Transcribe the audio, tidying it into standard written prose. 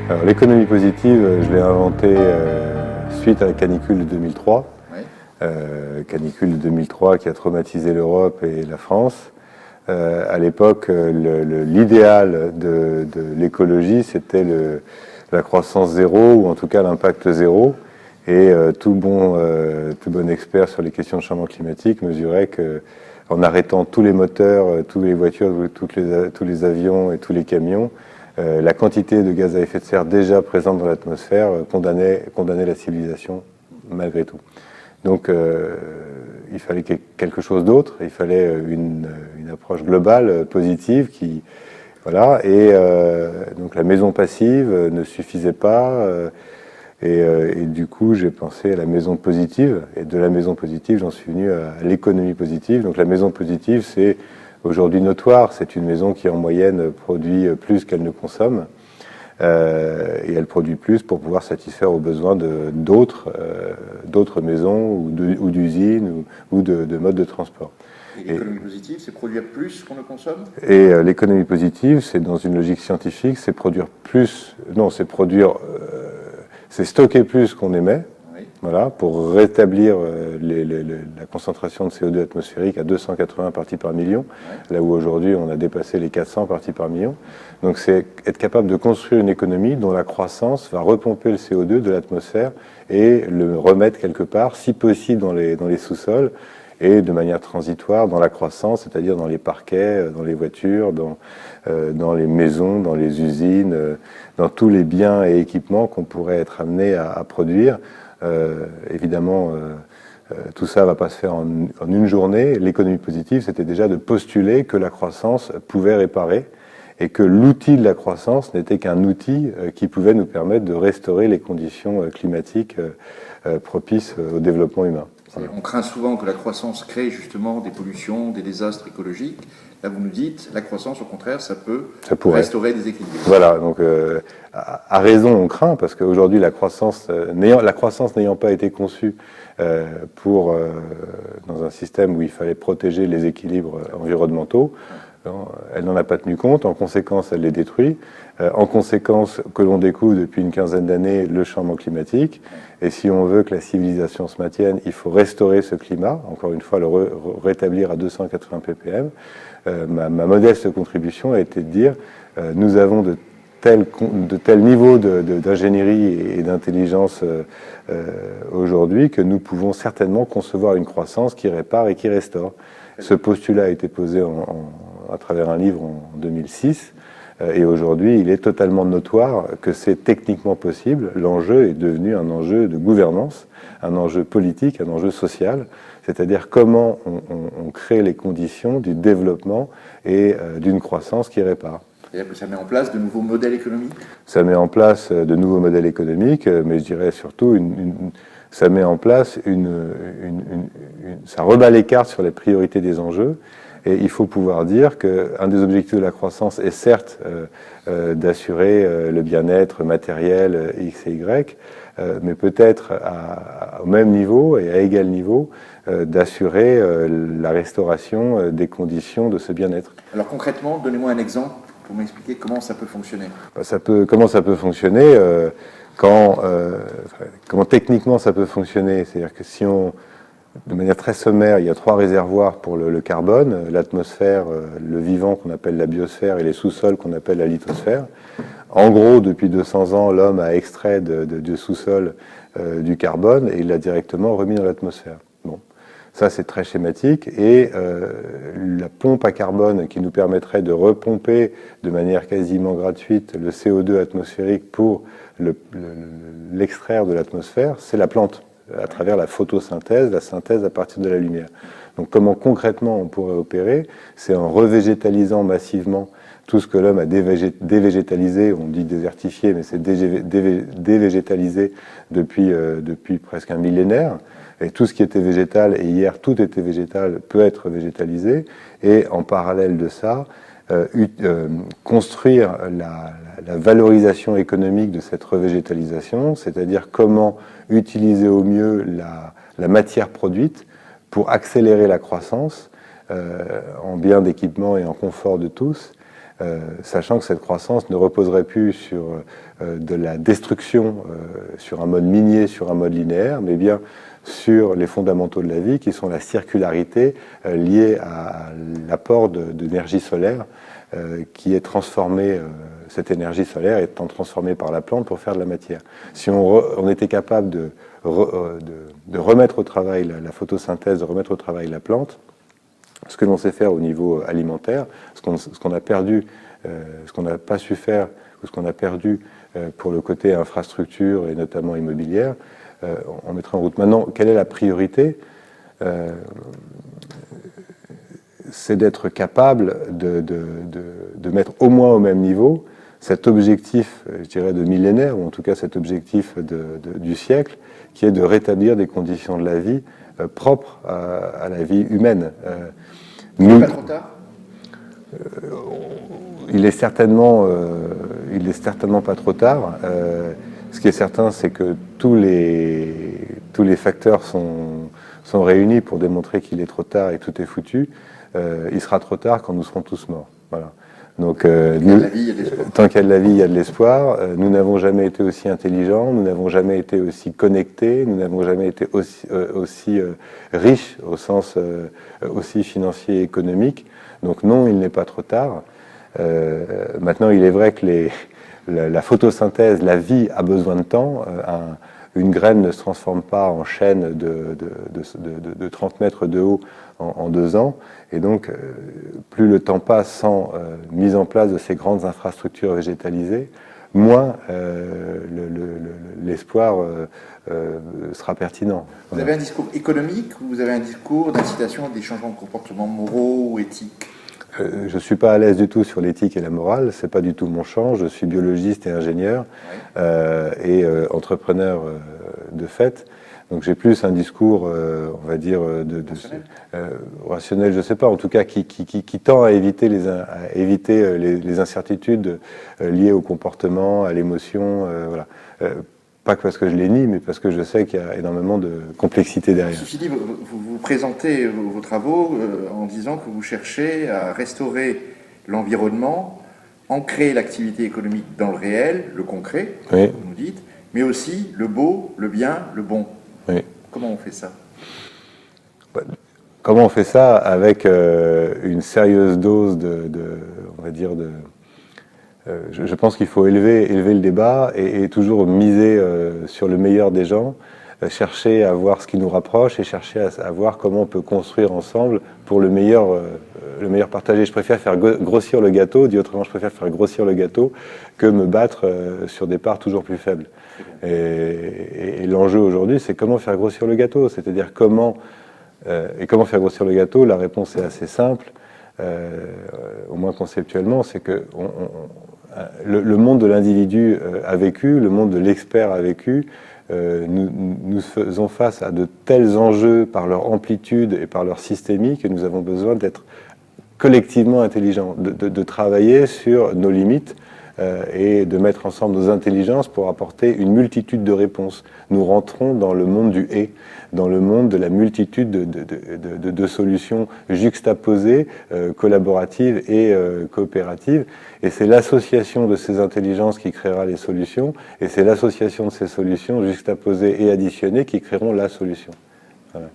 Alors l'économie positive, je l'ai inventée suite à la canicule de 2003. Oui. Canicule de 2003 qui a traumatisé l'Europe et la France. À l'époque, l'idéal de l'écologie, c'était la croissance zéro, ou en tout cas l'impact zéro. Et tout bon expert sur les questions de changement climatique mesurait que, en arrêtant tous les moteurs, toutes les voitures, tous les avions et tous les camions, la quantité de gaz à effet de serre déjà présente dans l'atmosphère condamnait la civilisation malgré tout. Donc il fallait quelque chose d'autre, il fallait une approche globale, positive, voilà. Et donc la maison passive ne suffisait pas. Et du coup, j'ai pensé à la maison positive. Et de la maison positive, j'en suis venu à l'économie positive. Donc la maison positive, c'est aujourd'hui notoire. C'est une maison qui, en moyenne, produit plus qu'elle ne consomme. Et elle produit plus pour pouvoir satisfaire aux besoins d'autres maisons ou d'usines ou de modes de transport. Et l'économie positive, c'est produire plus qu'on ne consomme? Et l'économie positive, c'est dans une logique scientifique, c'est produire plus, non, c'est stocker plus qu'on émet, Oui. voilà, pour rétablir la concentration de CO2 atmosphérique à 280 parties par million, là où aujourd'hui on a dépassé les 400 parties par million. Donc c'est être capable de construire une économie dont la croissance va repomper le CO2 de l'atmosphère et le remettre quelque part, si possible dans les sous-sols, et de manière transitoire dans la croissance, c'est-à-dire dans les parquets, dans les voitures, dans les maisons, dans les usines, dans tous les biens et équipements qu'on pourrait être amené à produire. Évidemment, tout ça ne va pas se faire en une journée. L'économie positive, c'était déjà de postuler que la croissance pouvait réparer et que l'outil de la croissance n'était qu'un outil qui pouvait nous permettre de restaurer les conditions climatiques propices au développement humain. On craint souvent que la croissance crée justement des pollutions, des désastres écologiques. Là, vous nous dites, la croissance, au contraire, ça pourrait restaurer des équilibres. Voilà, donc à raison, on craint, parce qu'aujourd'hui, la croissance n'ayant pas été conçue dans un système où il fallait protéger les équilibres environnementaux, elle n'en a pas tenu compte, en conséquence, elle les détruit. En conséquence, que l'on découvre depuis une quinzaine d'années le changement climatique. Et si on veut que la civilisation se maintienne, il faut restaurer ce climat, encore une fois, le rétablir à 280 ppm. Ma modeste contribution a été de dire nous avons de tels niveaux d'ingénierie et d'intelligence aujourd'hui que nous pouvons certainement concevoir une croissance qui répare et qui restaure. Ce postulat a été posé à travers un livre en 2006. Et aujourd'hui, il est totalement notoire que c'est techniquement possible. L'enjeu est devenu un enjeu de gouvernance, un enjeu politique, un enjeu social. C'est-à-dire comment on crée les conditions du développement et d'une croissance qui répare. C'est-à-dire que ça met en place de nouveaux modèles économiques? Ça met en place de nouveaux modèles économiques, mais je dirais surtout ça met en place ça rebat les cartes sur les priorités des enjeux. Et il faut pouvoir dire qu'un des objectifs de la croissance est certes d'assurer le bien-être matériel X et Y, mais peut-être au même niveau et à égal niveau d'assurer la restauration des conditions de ce bien-être. Alors concrètement, donnez-moi un exemple pour m'expliquer comment ça peut fonctionner. Comment ça peut fonctionner comment techniquement ça peut fonctionner. C'est-à-dire que si de manière très sommaire, il y a 3 réservoirs pour le carbone, l'atmosphère, le vivant qu'on appelle la biosphère et les sous-sols qu'on appelle la lithosphère. En gros, depuis 200 ans, l'homme a extrait du sous-sol du carbone et il l'a directement remis dans l'atmosphère. Bon, ça c'est très schématique et la pompe à carbone qui nous permettrait de repomper de manière quasiment gratuite le CO2 atmosphérique pour l'extraire de l'atmosphère, c'est la plante, à travers la photosynthèse, la synthèse à partir de la lumière. Donc comment concrètement on pourrait opérer? C'est en revégétalisant massivement tout ce que l'homme a dévégétalisé, on dit désertifié, mais c'est dévégétalisé depuis presque un millénaire. Et tout ce qui était végétal, et hier tout était végétal, peut être végétalisé. Et en parallèle de ça, construire la valorisation économique de cette revégétalisation, c'est-à-dire comment utiliser au mieux la matière produite pour accélérer la croissance en biens d'équipement et en confort de tous, sachant que cette croissance ne reposerait plus sur de la destruction, sur un mode minier, sur un mode linéaire, mais bien sur les fondamentaux de la vie, qui sont la circularité liée à l'apport d'énergie solaire, qui est transformée, cette énergie solaire étant transformée par la plante pour faire de la matière. Si on était capable de remettre au travail la photosynthèse, de remettre au travail la plante, ce que l'on sait faire au niveau alimentaire, ce qu'on a perdu, ce qu'on n'a pas su faire, ou ce qu'on a perdu pour le côté infrastructure et notamment immobilière, on mettrait en route. Maintenant, quelle est la priorité? C'est d'être capable de mettre au moins au même niveau cet objectif, je dirais, de millénaire, ou en tout cas cet objectif du siècle, qui est de rétablir des conditions de la vie propres à la vie humaine. Il n'est pas trop tard? Il est certainement pas trop tard. Ce qui est certain, c'est que tous les facteurs sont réunis pour démontrer qu'il est trop tard et tout est foutu. Il sera trop tard quand nous serons tous morts. Voilà. Donc, tant qu'il y a de la vie, il y a de l'espoir. Nous n'avons jamais été aussi intelligents, nous n'avons jamais été aussi connectés, nous n'avons jamais été aussi riches au sens aussi financier et économique. Donc non, il n'est pas trop tard. Maintenant, il est vrai que la photosynthèse, la vie a besoin de temps. Une graine ne se transforme pas en chêne de 30 mètres de haut en 2 ans. Et donc, plus le temps passe sans mise en place de ces grandes infrastructures végétalisées, moins l'espoir sera pertinent. Vous avez un discours économique ou vous avez un discours d'incitation à des changements de comportement moraux ou éthiques? Je ne suis pas à l'aise du tout sur l'éthique et la morale, c'est pas du tout mon champ. Je suis biologiste et ingénieur, et entrepreneur de fait. Donc j'ai plus un discours, on va dire, rationnel, je ne sais pas, en tout cas qui tend à éviter les incertitudes liées au comportement, à l'émotion, voilà. Pas que parce que je les nie, mais parce que je sais qu'il y a énormément de complexité derrière. Ceci dit, vous présentez vos travaux en disant que vous cherchez à restaurer l'environnement, ancrer l'activité économique dans le réel, le concret, oui, comme vous nous dites, mais aussi le beau, le bien, le bon. Oui. Comment on fait ça? Comment on fait ça? Avec une sérieuse dose on va dire, je pense qu'il faut élever le débat et toujours miser sur le meilleur des gens, chercher à voir ce qui nous rapproche et chercher à voir comment on peut construire ensemble pour le meilleur partagé. Je préfère faire grossir le gâteau, dit autrement, je préfère faire grossir le gâteau que me battre sur des parts toujours plus faibles. Et l'enjeu aujourd'hui, c'est comment faire grossir le gâteau, c'est-à-dire comment faire grossir le gâteau. La réponse est assez simple, au moins conceptuellement, c'est que le monde de l'individu a vécu, le monde de l'expert a vécu. Nous faisons face à de tels enjeux par leur amplitude et par leur systémie que nous avons besoin d'être collectivement intelligents, de travailler sur nos limites et de mettre ensemble nos intelligences pour apporter une multitude de réponses. Nous rentrons dans le monde du « et », dans le monde de la multitude de solutions juxtaposées, collaboratives et coopératives. Et c'est l'association de ces intelligences qui créera les solutions, et c'est l'association de ces solutions juxtaposées et additionnées qui créeront la solution. Voilà.